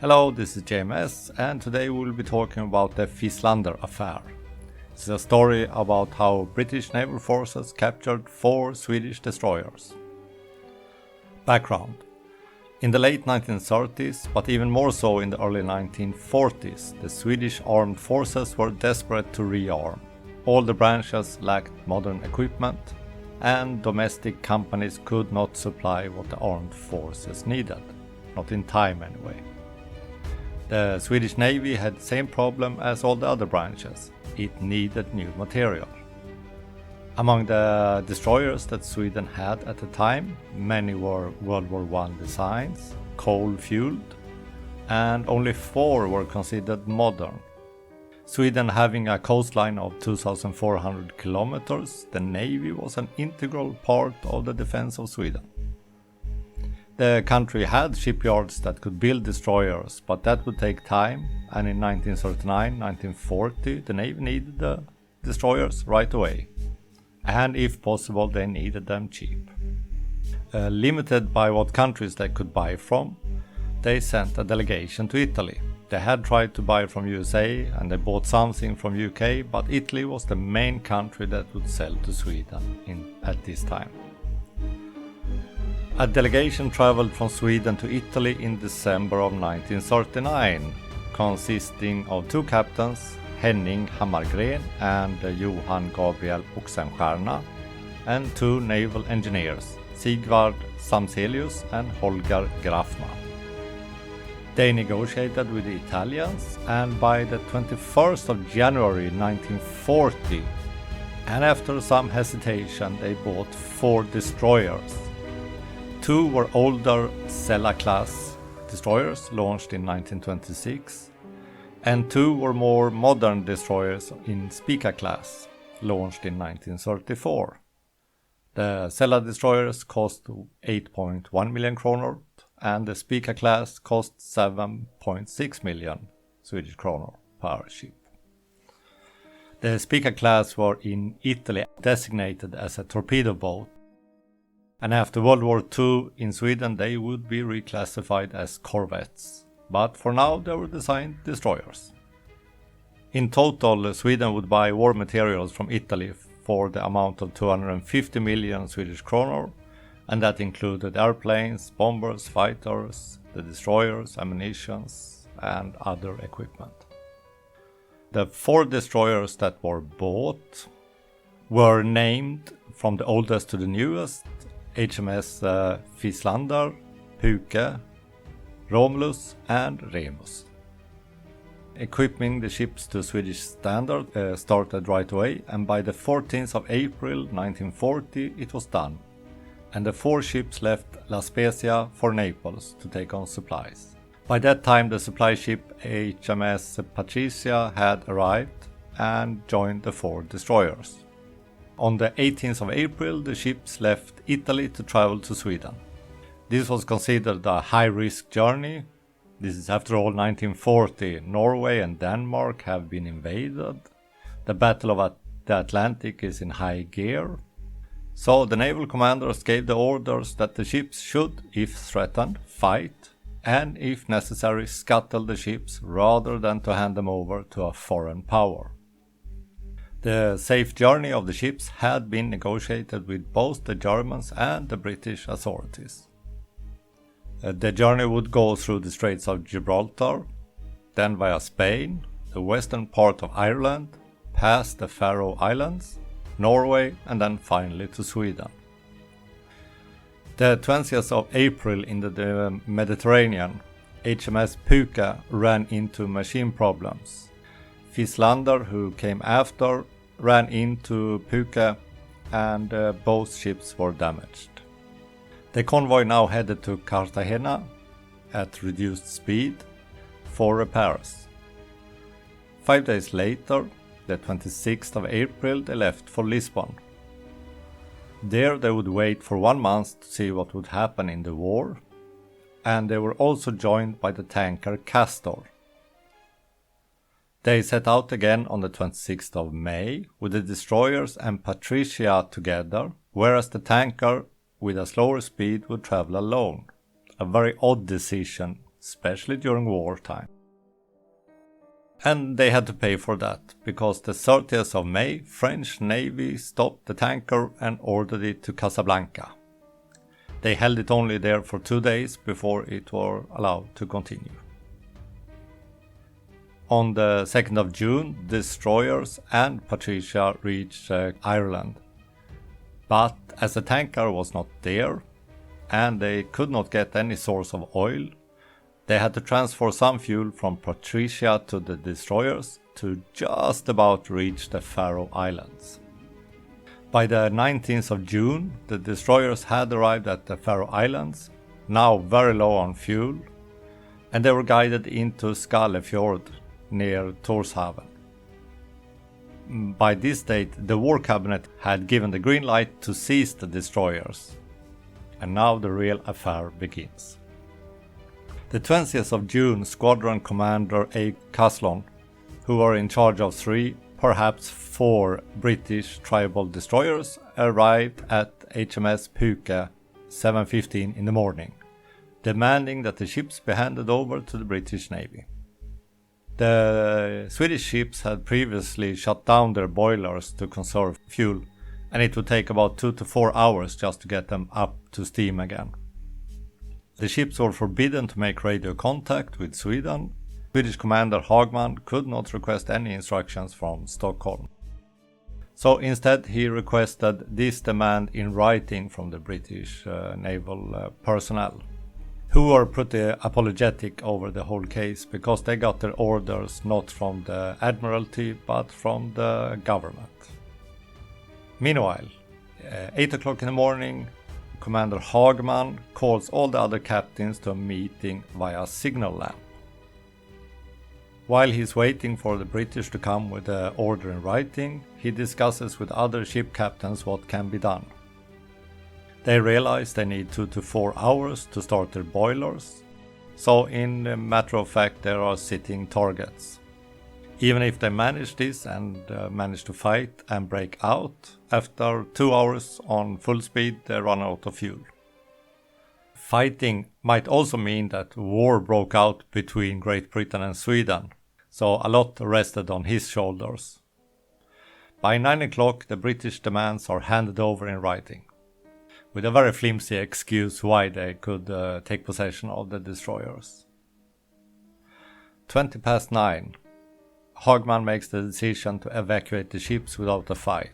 Hello, this is JMS, and today we will be talking about the Psilander affair. It's a story about how British naval forces captured 4 Swedish destroyers. Background. In the late 1930s, but even more so in the early 1940s, the Swedish armed forces were desperate to rearm. All the branches lacked modern equipment, and domestic companies could not supply what the armed forces needed. Not in time anyway. The Swedish Navy had the same problem as all the other branches. It needed new material. Among the destroyers that Sweden had at the time, many were World War I designs, coal-fueled, and only 4 were considered modern. Sweden having a coastline of 2,400 kilometers, the Navy was an integral part of the defense of Sweden. The country had shipyards that could build destroyers, but that would take time, and in 1939-1940 the Navy needed the destroyers right away. And if possible they needed them cheap. Limited by what countries they could buy from, they sent a delegation to Italy. They had tried to buy from USA and they bought something from UK, but Italy was the main country that would sell to Sweden at this time. A delegation traveled from Sweden to Italy in December of 1939, consisting of 2 captains, Henning Hammargren and Johan Gabriel Oxenstierna, and 2 naval engineers, Sigvard Samzelius and Holger Grafman. They negotiated with the Italians, and by the 21st of January 1940, and after some hesitation, they bought 4 destroyers. 2 were older Sella-class destroyers launched in 1926, and 2 were more modern destroyers in Spica-class launched in 1934. The Sella destroyers cost 8.1 million kronor, and the Spica-class cost 7.6 million Swedish kronor per ship. The Spica-class were in Italy designated as a torpedo boat, and after World War II in Sweden they would be reclassified as corvettes, but for now they were designed destroyers. In total, Sweden would buy war materials from Italy for the amount of 250 million Swedish kronor, and that included airplanes, bombers, fighters, the destroyers, ammunitions, and other equipment. The 4 destroyers that were bought were named from the oldest to the newest: HMS Psilander, Puke, Romulus and Remus. Equipping the ships to Swedish standard started right away, and by the 14th of April 1940 it was done, and the 4 ships left La Spezia for Naples to take on supplies. By that time the supply ship HMS Patricia had arrived and joined the 4 destroyers. On the 18th of April the ships left Italy to travel to Sweden. This was considered a high-risk journey. This is after all 1940. Norway and Denmark have been invaded. The Battle of the Atlantic is in high gear. So the naval commanders gave the orders that the ships should, if threatened, fight, and if necessary scuttle the ships rather than to hand them over to a foreign power. The safe journey of the ships had been negotiated with both the Germans and the British authorities. The journey would go through the Straits of Gibraltar, then via Spain, the western part of Ireland, past the Faroe Islands, Norway, and then finally to Sweden. The 20th of April in the Mediterranean, HMS Puke ran into machine problems. Psilander, who came after, ran into Puke, and both ships were damaged. The convoy now headed to Cartagena at reduced speed for repairs. 5 days later, the 26th of April, they left for Lisbon. There they would wait for 1 month to see what would happen in the war, and they were also joined by the tanker Castor. They set out again on the 26th of May with the destroyers and Patricia together, whereas the tanker with a slower speed would travel alone. A very odd decision especially during wartime. And they had to pay for that, because the 30th of May, French Navy stopped the tanker and ordered it to Casablanca. They held it only there for 2 days before it were allowed to continue. On the 2nd of June, destroyers and Patricia reached Ireland. But as the tanker was not there, and they could not get any source of oil, they had to transfer some fuel from Patricia to the destroyers to just about reach the Faroe Islands. By the 19th of June, the destroyers had arrived at the Faroe Islands, now very low on fuel, and they were guided into Skallefjord near Tórshavn. By this date, the War Cabinet had given the green light to seize the destroyers, and now the real affair begins. The 20th of June, Squadron Commander A. Caslon, who were in charge of 3, perhaps 4 British tribal destroyers, arrived at HMS Puke 7:15 in the morning, demanding that the ships be handed over to the British Navy. The Swedish ships had previously shut down their boilers to conserve fuel, and it would take about 2 to 4 hours just to get them up to steam again. The ships were forbidden to make radio contact with Sweden. Swedish Commander Hagman could not request any instructions from Stockholm. So instead he requested this demand in writing from the British naval personnel, who were pretty apologetic over the whole case because they got their orders not from the Admiralty but from the government. Meanwhile, 8 o'clock in the morning, Commander Hagman calls all the other captains to a meeting via signal lamp. While he's waiting for the British to come with the order in writing, he discusses with other ship captains what can be done. They realize they need 2 to 4 hours to start their boilers, so in a matter of fact there are sitting targets. Even if they manage this and manage to fight and break out, after 2 hours on full speed they run out of fuel. Fighting might also mean that war broke out between Great Britain and Sweden, so a lot rested on his shoulders. By 9 o'clock the British demands are handed over in writing, with a very flimsy excuse why they could take possession of the destroyers. 9:20, Hagman makes the decision to evacuate the ships without a fight.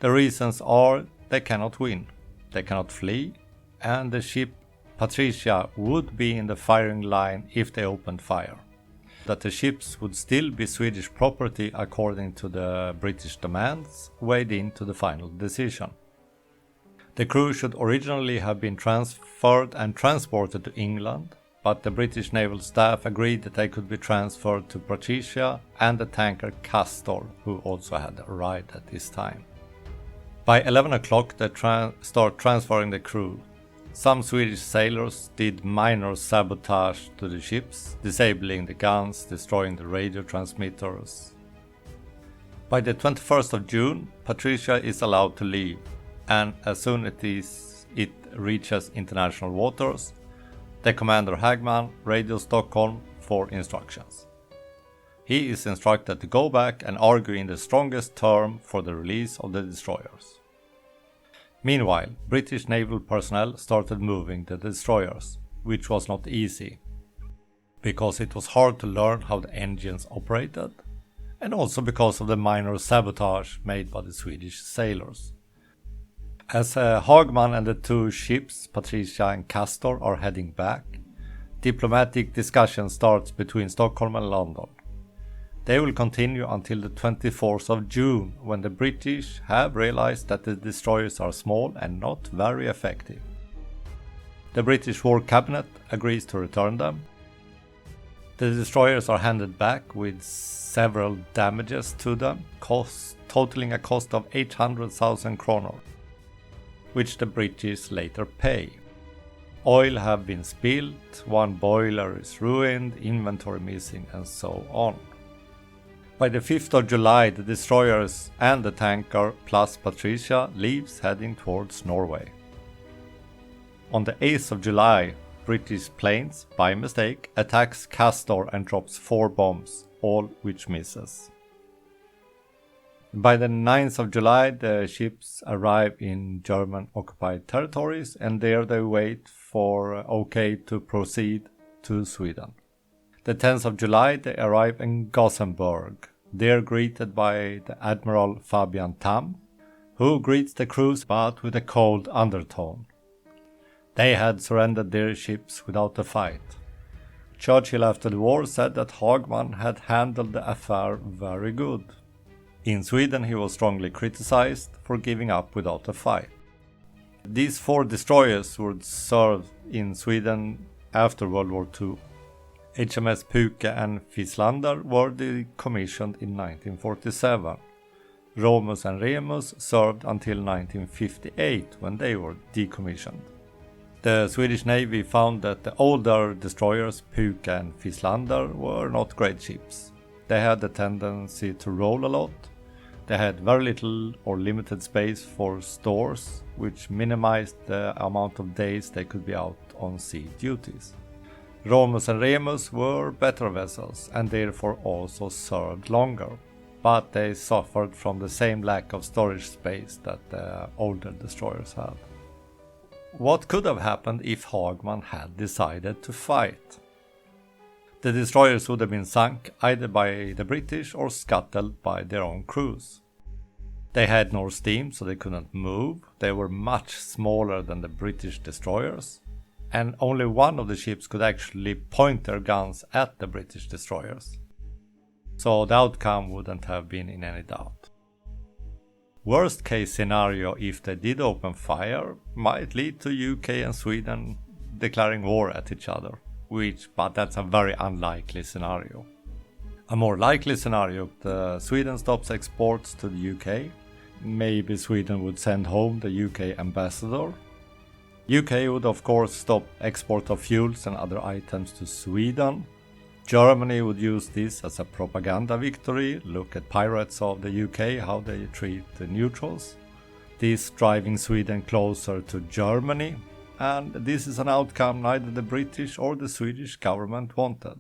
The reasons are they cannot win, they cannot flee, and the ship Patricia would be in the firing line if they opened fire. That the ships would still be Swedish property according to the British demands weighed into the final decision. The crew should originally have been transferred and transported to England, but the British naval staff agreed that they could be transferred to Patricia and the tanker Castor, who also had arrived at this time. By 11 o'clock they start transferring the crew. Some Swedish sailors did minor sabotage to the ships, disabling the guns, destroying the radio transmitters. By the 21st of June, Patricia is allowed to leave, and as soon as it reaches international waters, the Commander Hagman radios Stockholm for instructions. He is instructed to go back and argue in the strongest term for the release of the destroyers. Meanwhile, British naval personnel started moving the destroyers, which was not easy, because it was hard to learn how the engines operated, and also because of the minor sabotage made by the Swedish sailors. As Hagman and the 2 ships, Patricia and Castor, are heading back, diplomatic discussion starts between Stockholm and London. They will continue until the 24th of June, when the British have realized that the destroyers are small and not very effective. The British War Cabinet agrees to return them. The destroyers are handed back with several damages to them, totaling a cost of 800,000 kronor, which the British later pay. Oil have been spilled, 1 boiler is ruined, inventory missing, and so on. By the 5th of July, the destroyers and the tanker plus Patricia leaves heading towards Norway. On the 8th of July, British planes, by mistake, attacks Castor and drops 4 bombs, all which misses. By the 9th of July, the ships arrive in German-occupied territories, and there they wait for OK to proceed to Sweden. The 10th of July, they arrive in Gothenburg. There greeted by the Admiral Fabian Tam, who greets the crews but with a cold undertone. They had surrendered their ships without a fight. Churchill after the war said that Hagman had handled the affair very good. In Sweden he was strongly criticized for giving up without a fight. These 4 destroyers would serve in Sweden after World War II. HMS Puke and Psilander were decommissioned in 1947. Romus and Remus served until 1958 when they were decommissioned. The Swedish Navy found that the older destroyers Puke and Psilander were not great ships. They had a tendency to roll a lot. They had very little or limited space for stores, which minimized the amount of days they could be out on sea duties. Romus and Remus were better vessels and therefore also served longer, but they suffered from the same lack of storage space that the older destroyers had. What could have happened if Hagman had decided to fight? The destroyers would have been sunk either by the British or scuttled by their own crews. They had no steam, so they couldn't move. They were much smaller than the British destroyers, and only one of the ships could actually point their guns at the British destroyers. So the outcome wouldn't have been in any doubt. Worst case scenario, if they did open fire, might lead to UK and Sweden declaring war at each other, but that's a very unlikely scenario. A more likely scenario, Sweden stops exports to the UK. Maybe Sweden would send home the UK ambassador. UK would of course stop export of fuels and other items to Sweden. Germany would use this as a propaganda victory. Look at pirates of the UK, how they treat the neutrals. This driving Sweden closer to Germany, and this is an outcome neither the British or the Swedish government wanted.